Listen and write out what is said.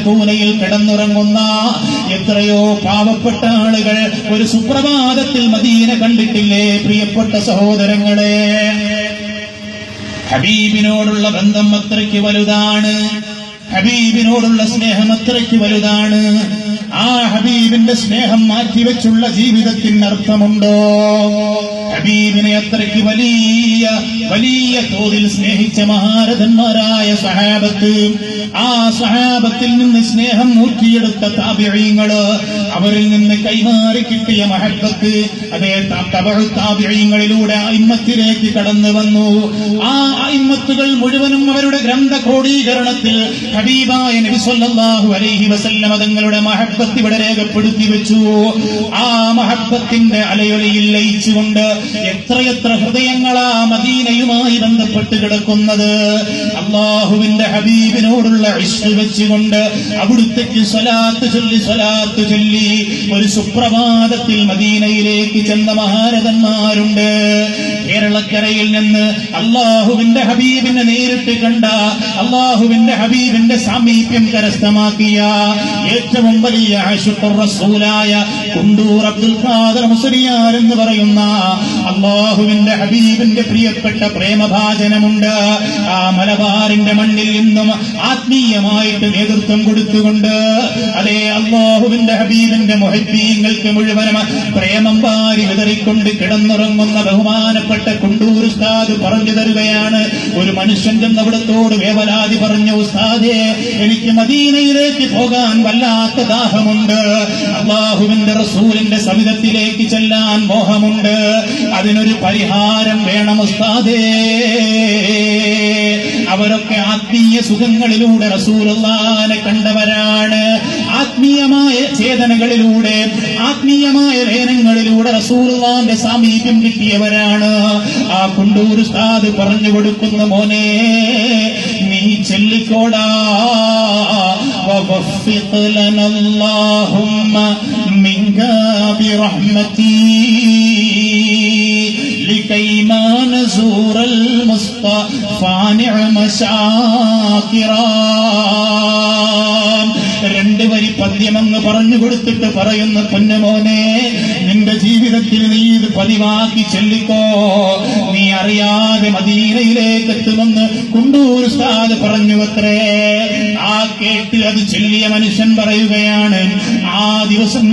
കൂനയിൽ കിടന്നുറങ്ങുന്ന എത്രയോ പാവപ്പെട്ട ആളുകൾ ഒരു സുപ്രഭാതത്തിൽ മദീന കണ്ടിട്ടില്ലേ പ്രിയപ്പെട്ട സഹോദരങ്ങളെ? ഹബീബിനോടുള്ള ബന്ധം അത്രയ്ക്ക് വലുതാണ്, ഹബീബിനോടുള്ള സ്നേഹം അത്രയ്ക്ക് വലുതാണ്. ആ ഹബീബിന്റെ സ്നേഹം മാറ്റിവെച്ചുള്ള ജീവിതത്തിന് അർത്ഥമുണ്ടോ? ഹബീബിനെ അത്രയ്ക്ക് വലിയ തോതിൽ സ്നേഹിച്ച മഹാരഥന്മാരായ സഹാബത്ത്, ആ സഹാബത്തിൽ നിന്ന് സ്നേഹം ഊറ്റിയെടുത്ത താബിഈങ്ങള്, അവരിൽ നിന്ന് കൈമാറി കിട്ടിയ മഹബ്ബത്ത് അതേ തബഉ താബിഈങ്ങളിലൂടെ അയിമ്മത്തിലേക്ക് കടന്നു വന്നു. ആ അയിമ്മത്തുകൾ മുഴുവനും അവരുടെ ഗ്രന്ഥ ക്രോഡീകരണത്തിൽ ഹബീബായ നബി സല്ലല്ലാഹു അലൈഹി വസല്ലം തങ്ങളുടെ മഹബ്ബത്ത് ഇവിടെ രേഖപ്പെടുത്തി വെച്ചു. ആ മഹബ്ബത്തിന്റെ അലയൊലിയിൽ ലയിച്ചുകൊണ്ട് എത്രയെത്ര ഹൃദയങ്ങളാ മദീനയുമായി ബന്ധപ്പെട്ട് കിടക്കുന്നത്. അല്ലാഹുവിന്റെ ഹബീബിനോടുള്ള ഇശ്ഖ് വെച്ചുകൊണ്ട് അവിടുത്തേക്ക് സ്വലാത്ത് ചൊല്ലി ഒരു സുപ്രഭാതത്തിൽ മദീനയിലേക്ക് ചെന്ന മഹാരഥന്മാരുണ്ട്. കേരളക്കരയിൽ നിന്ന് അല്ലാഹുവിന്റെ ഹബീബിനെ നേരിട്ട് കണ്ട, അല്ലാഹുവിന്റെ ഹബീബിന്റെ സാമീപ്യം കരസ്ഥമാക്കിയ ഏറ്റവും വലിയ ആശിഖുർ റസൂലായ കുണ്ടൂർ അബ്ദുൽ ഖാദർ മുസ്ലിയാർ എന്ന് പറയുന്ന അല്ലാഹുവിന്റെ ഹബീബിന്റെ പ്രിയപ്പെട്ട പ്രേമഭാജനമുണ്ട്. ആ മലബാറിന്റെ മണ്ണിൽ നിന്നും ആത്മീയമായിട്ട് നേതൃത്വം കൊടുത്തുകൊണ്ട് അതേ അല്ലാഹുവിന്റെ ഹബീബിന്റെ മുഹബ്ബീങ്ങൾക്ക് മുഴുവനും പ്രേമം വാരി വിതറിക്കൊണ്ട് കിടന്നുറങ്ങുന്ന ബഹുമാനപ്പെട്ട കുണ്ടൂർ ഉസ്താദ് പറഞ്ഞു തരുകയാണ്. ഒരു മനുഷ്യൻ ചെന്നവിടത്തോട് വേവലാതി പറഞ്ഞു, ഉസ്താദേ, എനിക്ക് മദീനയിലേക്ക് പോകാൻ വല്ലാത്ത ദാഹമുണ്ട്, അല്ലാഹുവിന്റെ റസൂലിന്റെ സവിധത്തിലേക്ക് ചെല്ലാൻ മോഹമുണ്ട്, അതിനൊരു പരിഹാരം വേണം ഉസ്താദേ. അവരൊക്കെ ആത്മീയ സുഖങ്ങളിലൂടെ റസൂലുള്ളാഹിനെ കണ്ടവരാണ്, ആത്മീയമായ ചേതനകളിലൂടെ, ആത്മീയമായ വേനങ്ങളിലൂടെ റസൂലുള്ളാഹിന്റെ സാമീപ്യം കിട്ടിയവരാണ്. ആ കുണ്ടൂർ ഉസ്താദ് പറഞ്ഞു കൊടുക്കുന്ന, മോനെ നീ ചൊല്ലിക്കോടാ, വവഫിഖ് ലനല്ലാഹുമ്മ മിൻക ബിറഹ്മതി ലകൈമാ നസൂറൽ മുസ്തഫാ നിഅമ ശാകിറാ. രണ്ടു വരി പദ്യമങ്ങ് പറഞ്ഞു കൊടുത്തിട്ട് പറയുന്ന, പൊന്നുമോനെ, നിന്റെ ജീവിതത്തിൽ നീ ഇത് പതിവാക്കി ചൊല്ലിക്കോ, നീ അറിയാതെ മദീനയിലേക്ക് എത്തുമെന്ന് കുണ്ടൂർ ഉസ്താദ് പറഞ്ഞു അത്രേ. ആ കേട്ട് അത് ചൊല്ലിയ മനുഷ്യൻ പറയുകയാണ്, ആ ദിവസം